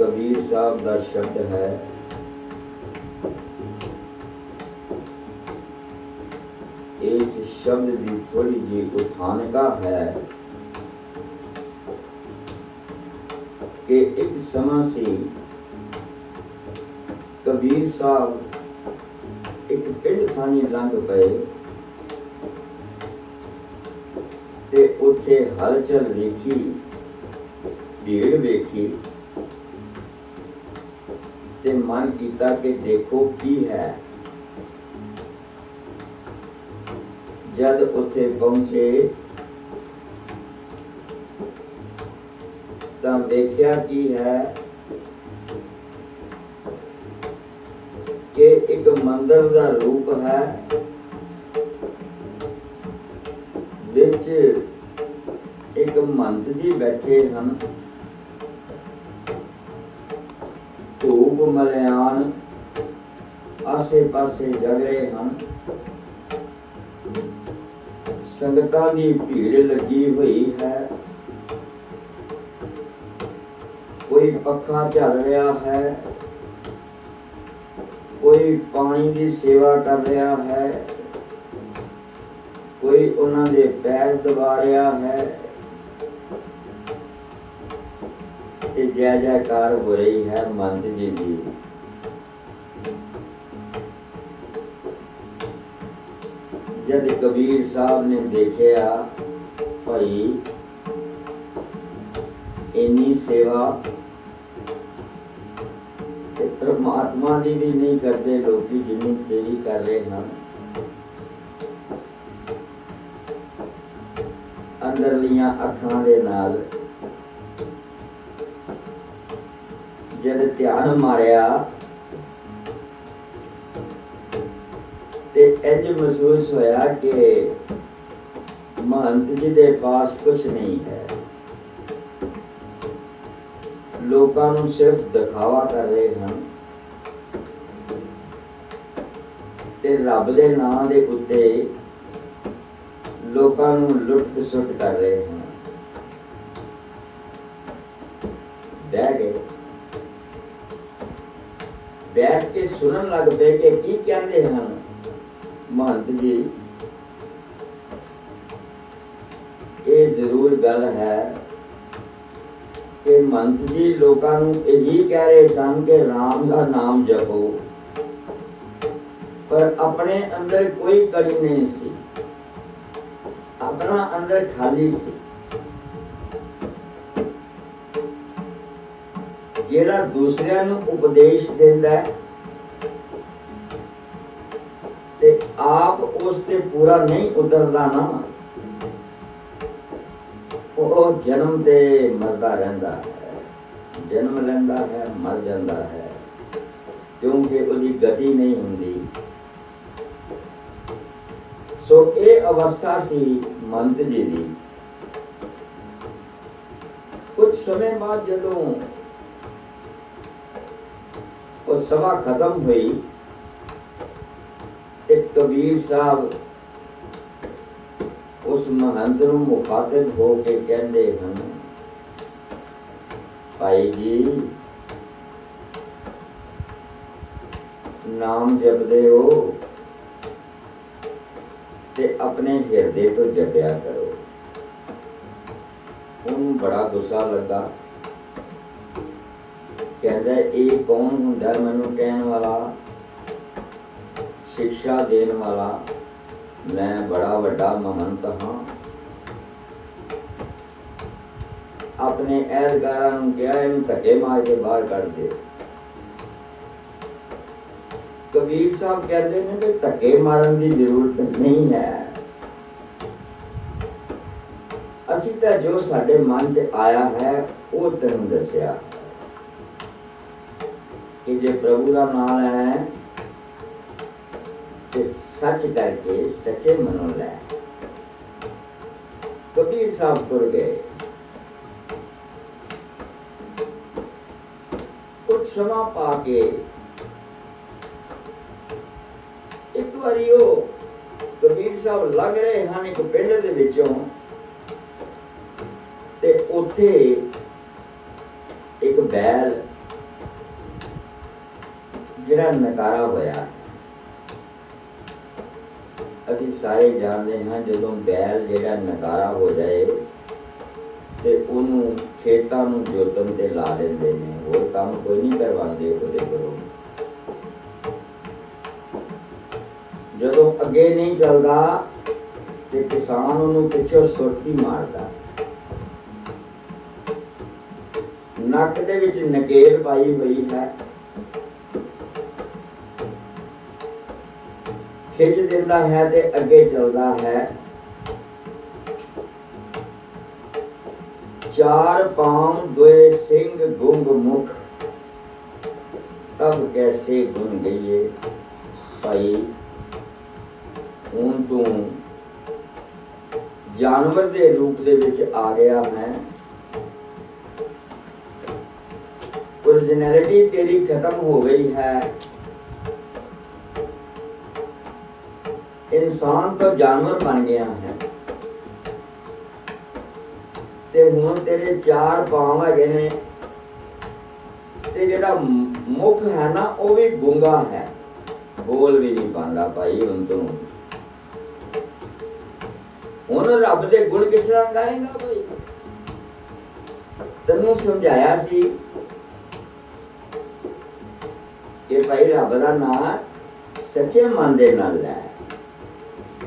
कबीर साहब का शब्द है, इस शब्द की थोड़ी जी उठानका है कि एक समय से कबीर साहब एक पिंड खानी लंघ पे ते उत्थे हलचल देखी, भीड़ देखी ते मन कीता कि देखो की है। जद उत्थे पहुंचे तां वेख्या की है कि एक मंदिर का रूप है, विच एक महंत जी बैठे हैं, धूप मलियान आसे पासे जग रहे हैं, संगतां की भीड़ लगी हुई है, कोई पखा चल रहा है, कोई पानी की सेवा कर रहा है, कोई उन्होंने पैर दबा रहा है, जय जयकार हो रही है महंत जी की। जब कबीर साहब ने देखा भाई इन्नी सेवा परमात्मा की भी नहीं करते लोग जिन्नी तेरी कर रहे हैं, अंदरलियां अखां दे नाल जद ध्यान मारिया ते इंज महसूस होया कि महंत जी दे पास कुछ नहीं है, लोकां नूं सिर्फ दिखावा कर रहे हैं ते रब दे नाम दे उत्ते लोकां नूं लुट खसुट कर रहे हैं। बह गए, बैठ के सुनन लग पे कि की कहते हैं महंत जी। ये जरूर गल है कि महंत जी लोकां नूं यही कह रहे सन कि राम का नाम जपो, पर अपने अंदर कोई कड़ी नहीं सी, अपना अंदर खाली सी। जेड़ा दूसरियां नूं उपदेश देंदा है ते आप उस ते पूरा नहीं उतरदा ना, वो जन्म ते मरदा रहंदा है, जन्म लैंदा है मर जांदा है, क्योंकि उसकी गति नहीं हुंदी। सो ये अवस्था सी महंत जी दी। कुछ समय बाद जदों वो सभा खत्म हुई ते कबीर साहब उस महंत नूं मुखातिब हो के कहंदे हन, भाई जी नाम जपदे हो ते अपने हिरदे तो जपया करो। उन्होंने बड़ा गुस्सा लगा, कहता ये कौन हुंदा मैनू कहने वाला, शिक्षा देने वाला, मैं बड़ा वड्डा महंत हाँ। अपने एहलकारां नूं कहा इहनूं धक्के मार के बाहर कढ दे। कबीर साहब कहते हैं कि धक्के मारन की जरूरत नहीं है, असीं तां जो साडे मन च आया है वो तैनूं दस्सिया कि जे प्रभु का नाम लेना है तो सच करके सच्चे मनो लै। कबीर साहब तुर गए। कुछ समा पाके एक बारी वो कबीर साहब लग रहे हैं एक पिंड दे विचों ते उत्थे एक बैल ਜਿਹੜਾ ਨਕਾਰਾ ਹੋਇਆ। ਅਸੀਂ ਸਾਰੇ ਜਾਣਦੇ ਹਾਂ ਜਦੋਂ ਬੈਲ ਜਿਹੜਾ ਨਕਾਰਾ ਹੋ ਜਾਏ ਤੇ ਉਹਨੂੰ ਖੇਤਾਂ ਨੂੰ ਜੋਤਣ ਤੇ ਲਾ ਦਿੰਦੇ ਨੇ, ਹੋਰ ਕੰਮ ਕੋਈ ਨਹੀਂ ਕਰਵਾਉਂਦੇ ਉਹਦੇ ਕੋਲੋਂ। ਜਦੋਂ ਅੱਗੇ ਨਹੀਂ ਚੱਲਦਾ ਤੇ ਕਿਸਾਨ ਉਹਨੂੰ ਪਿੱਛੋਂ ਸੋਟੀ ਮਾਰਦਾ। ਨੱਕ ਦੇ ਵਿੱਚ ਨਕੇਲ ਪਾਈ ਹੋਈ ਹੈ, ਖਿੱਚ ਦਿੰਦਾ ਹੈ ਤੇ ਅੱਗੇ ਚੱਲਦਾ ਹੈ। ਚਾਰ ਪਾਮ ਦੋਏ ਸਿੰਘ ਗੁੰਗ ਮੁਖ, ਤਬ ਕੈਸੇ ਗੁਣ ਗਈਏ। ਭਾਈ ਹੁਣ ਤੂੰ ਜਾਨਵਰ ਦੇ ਰੂਪ ਦੇ ਵਿੱਚ ਆ ਗਿਆ ਹੈ, ओरिजिनलिटी तेरी खत्म हो गई है। इंसान तो जानवर बन गया है ते हुण तेरे चार पांव हैगे ने ते जेड़ा मुख है ना वो भी गूंगा है, बोल भी नहीं पांदा। भाई हुण तू हुण रब दे गुण किस तरह गाएगा। भाई तैनूं समझाया सी कि भाई रब दा नाम सच्चे मन दे नाल लै,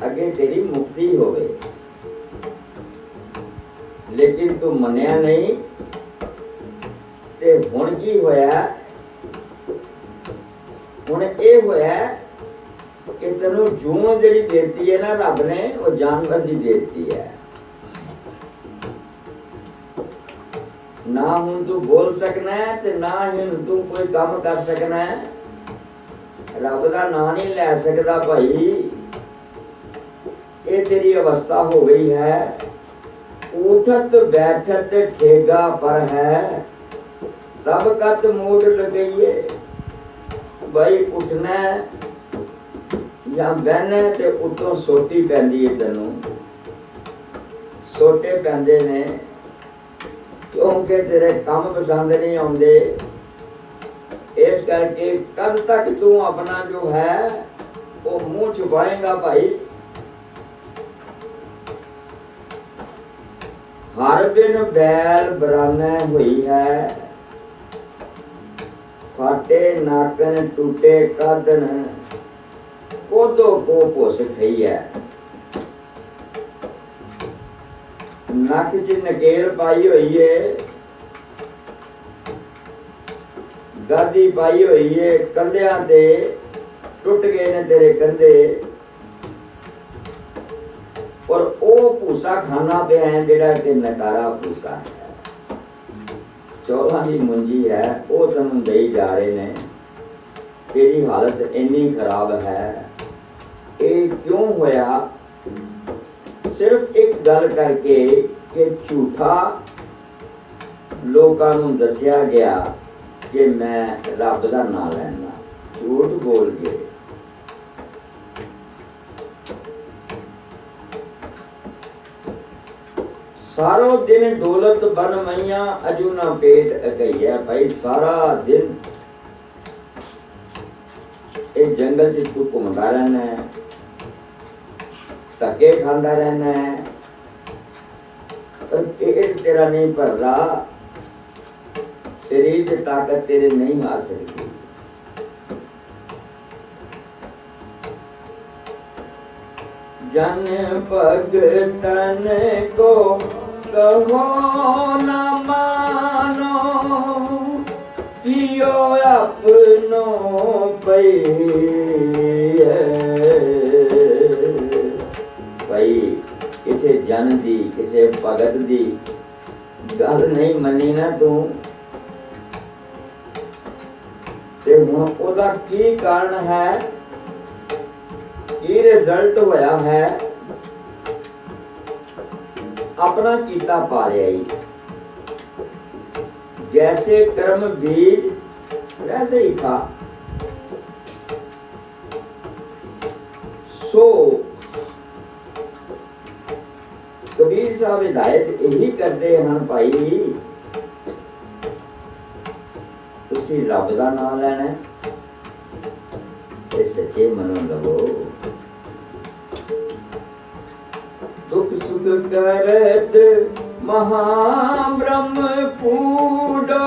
अगे तेरी मुक्ति होवे। लेकिन तू मनिया नहीं ते हुण की होया, हुण ये होया कि तैनूं जून जिहड़ी देती है ना रब ने, वो जानवर दी देती है। ना हुण तू बोल सकना है ते ना हुण तू कोई काम कर सकना है। रब दा नाम नहीं लै सकदा भाई, ये तेरी अवस्था हो गई है। उठत बैठत ठेगा पर है, तब कत मूड लगइए। भाई उठना या बहना ते उतों सोटी पैंदी है, तैनूं सोटे पैंदे ने क्योंकि तेरे काम पसंद नहीं आउंदे। इस करके कद तक तू अपना जो है वो मुंह छुपाएगा। भाई हर दिन बैल बराना हुई है, फाटे नाकन टूटे कदन, कोदो को पुस खई है। नक च नकेल पाई हुई है, गादी पाई हुई है, कंधियां ते टुट गए ने तेरे कंधे, और ओ भूसा खाना पिया है जेड़ा कि नकारा भूसा है। चौलां दी मुंजी है वो तैनूं देई जा रहे ने। तेरी हालत इन्नी खराब है, ये क्यों होया? सिर्फ एक गल करके कि झूठा लोकां नूं दसिया गया कि मैं रब दा नाम लैना, झूठ बोल गए। सारो दिन दौलत बन मैया अजू ना पेट अगैया। भाई सारा दिन एक जंगल च तू घूमता रहना है, धक्के खांदा रहना है, पर पेट तेरा नहीं भर रहा, शरीर से ताकत तेरे नहीं आ सकती। जन भगतन को कहो न मानो, पियो अपनो पई भाई किसे जन दी किसे भगत दी गल नहीं मनी ना तू ते हुण ओदा की कारण है, की रिजल्ट होया है? अपना कीता पा लिया ही। जैसे कर्म बीज वैसे ही खा। सो कबीर साहब हिदायत यही करते हैं भाई, तुसी रब दा नाम लेना, ते सच्चे मनो लवो। दुख सुख करत महाब्रह्म पूडो,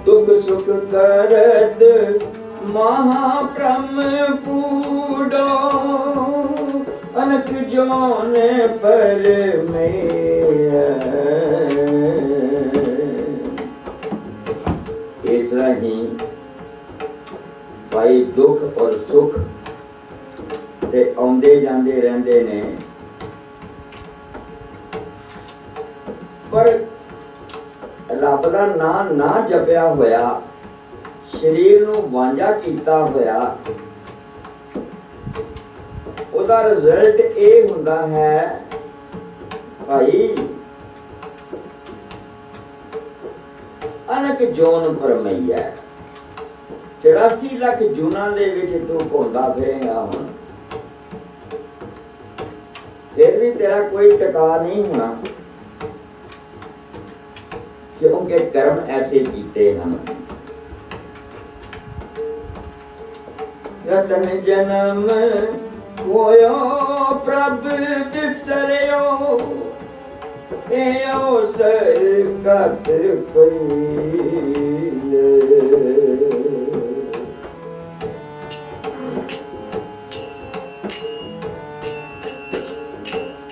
दुख सुख करत महाब्रह्म पूडो, अनक जोन पर में। इस राही भाई दुख और सुख ते आउंदे जांदे रहंदे ने, पर रब दा नाम ना जपिया होया, शरीर नूं वांझा कीता होया, ਉਹਦਾ ਰਿਜ਼ਲਟ ਇਹ ਹੁੰਦਾ ਹੈ ਭਾਈ ਅਨਕ ਜੋਨ ਪਰਮਈਆ। 84 ਲੱਖ ਜੂਨਾਂ ਦੇ ਵਿੱਚ ਤੂੰ ਘੁੰਮਦਾ ਫਿਰੇਗਾ ਹੁਣ, ਫਿਰ ਵੀ ਤੇਰਾ ਕੋਈ ਟਿਕਾ ਨਹੀਂ ਹੋਣਾ, क्योंकि कर्म ऐसे कीते हम। रतन जन्म होयो प्रभ बिसरियो, एओ सरगत पईले।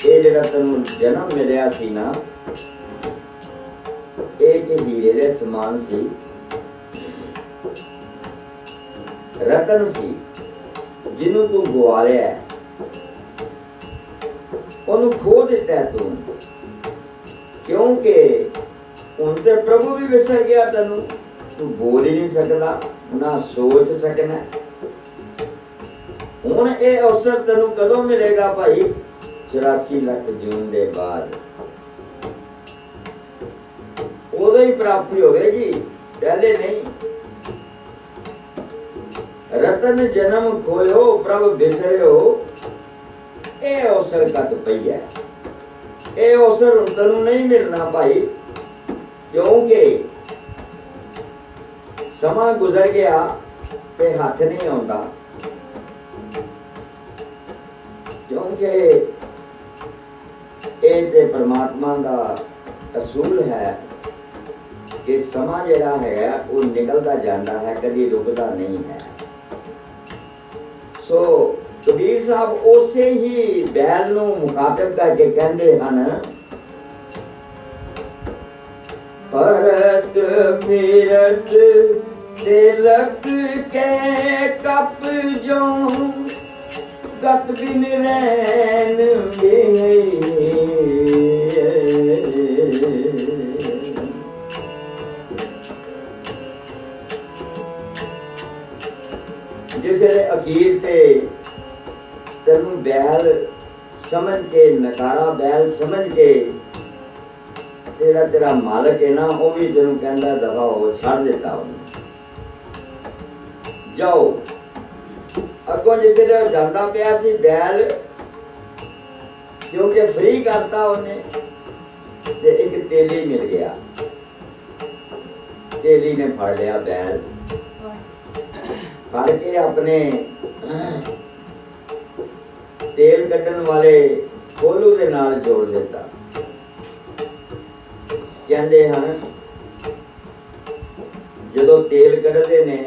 ये जेड़ा तैनूं जन्म मिलिया सी ना, एक हीरे दे समान सी, रतन सी, जिन्हों तू गवा लिया, ओनू खो दिता है तू, क्योंकि उन ते प्रभु भी विसर गया तेनू, तू बोल ही नहीं सकता ना सोच सकना। हुण ये अवसर तेनू कदों मिलेगा भाई? 84 लाख जून दे बाद उदो ही प्राप्ति होगी, पहले नहीं। रतन जन्म खोयो प्रभ बिसरियो, ए अवसर कत पई है। ए अवसर हुण तैनूं नहीं मिलना भाई, क्योंकि समा गुजर गया ते हाथ नहीं आउंदा, क्योंकि ए ते परमात्मा दा असूल है कि समा जिहड़ा है वो निकलता जाता है, कभी रुकता नहीं है। सो कबीर साहब उसे ही बैल नूं मुखातब करके कहते हैं, परत फिरत तिलक के कप जो, गत बिन रैन में। जिसे अखीर ते तेनू बैल समझ के, नकारा बैल समझ के, तेरा तेरा मालक है ना, वो भी तेनू कहता दफा हो, छड़ देता उन्हें, जाओ। अगों जिसे जाता पिया सी बैल, क्योंकि फ्री करता उन्हें, ते एक तेली मिल गया, तेली ने फड़ लिया बैल, फड़ के अपने तेल कट्टन वाले कोलू दे नाल जोड़ देता। कहते हैं जदों तेल कढ़दे ने,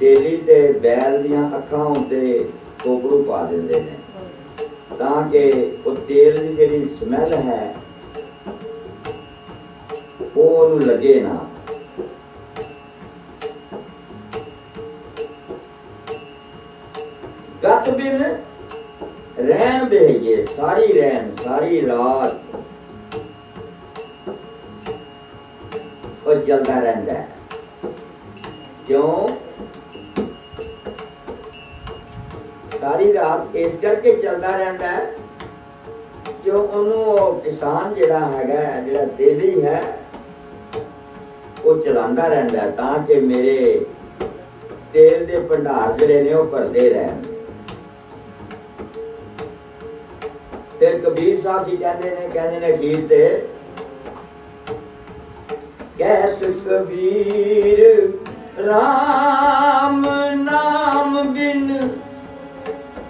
तेली ते बैल दियां अखां उत्ते कोपड़ू पा देंदे ने, ताकि वो तेल की जिहड़ी स्मैल है वो उन्हें लगे ना। गत बिन रैन बेहिए, सारी रैन सारी रात वो चलता रहता है। क्यों? सारी रात इस करके चलता रहता है क्यों उन्होंने किसान जिहड़ा हैगा, जिहड़ा तेली है वो चलाता रहता है, ताकि मेरे तेल के भंडार जिहड़े ने वो भरते रहन। फिर कबीर साहब जी कहते ने अखीर ते, कहत कबीर राम नाम बिन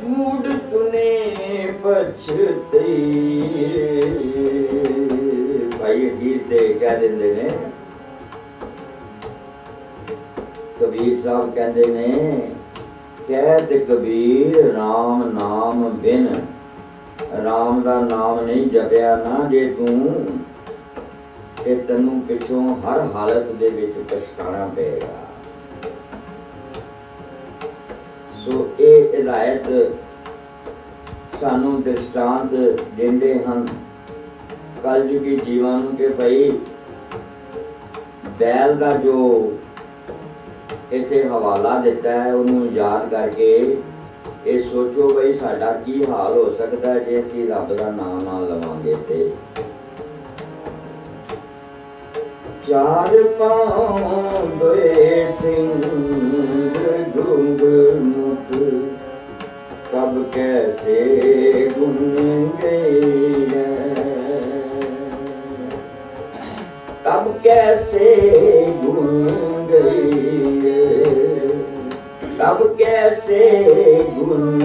मूड तुने पछतई। भाई अखीर ते कह देंदे ने, कबीर साहब कहते ने, कहत कबीर राम नाम बिन, राम दा नाम नहीं जपिया ना जे तू, कि तैनू पिछों हर हालत दे विच पछताना पेगा। सो ये हिदायत सानू दृष्टांत देंदे हन कलयुगी जीवां नू कि भाई बैल का जो इत्थे हवाला दिता है उन्होंने याद करके ये सोचो भाई साडा की हाल हो सकता है जे असीं रब दा नाम ना लवांगे ते। चार पांव दोए सिंह गुंग मुख, कब कैसे गुन गए, तब कैसे गुन गई, तब कैसे गुन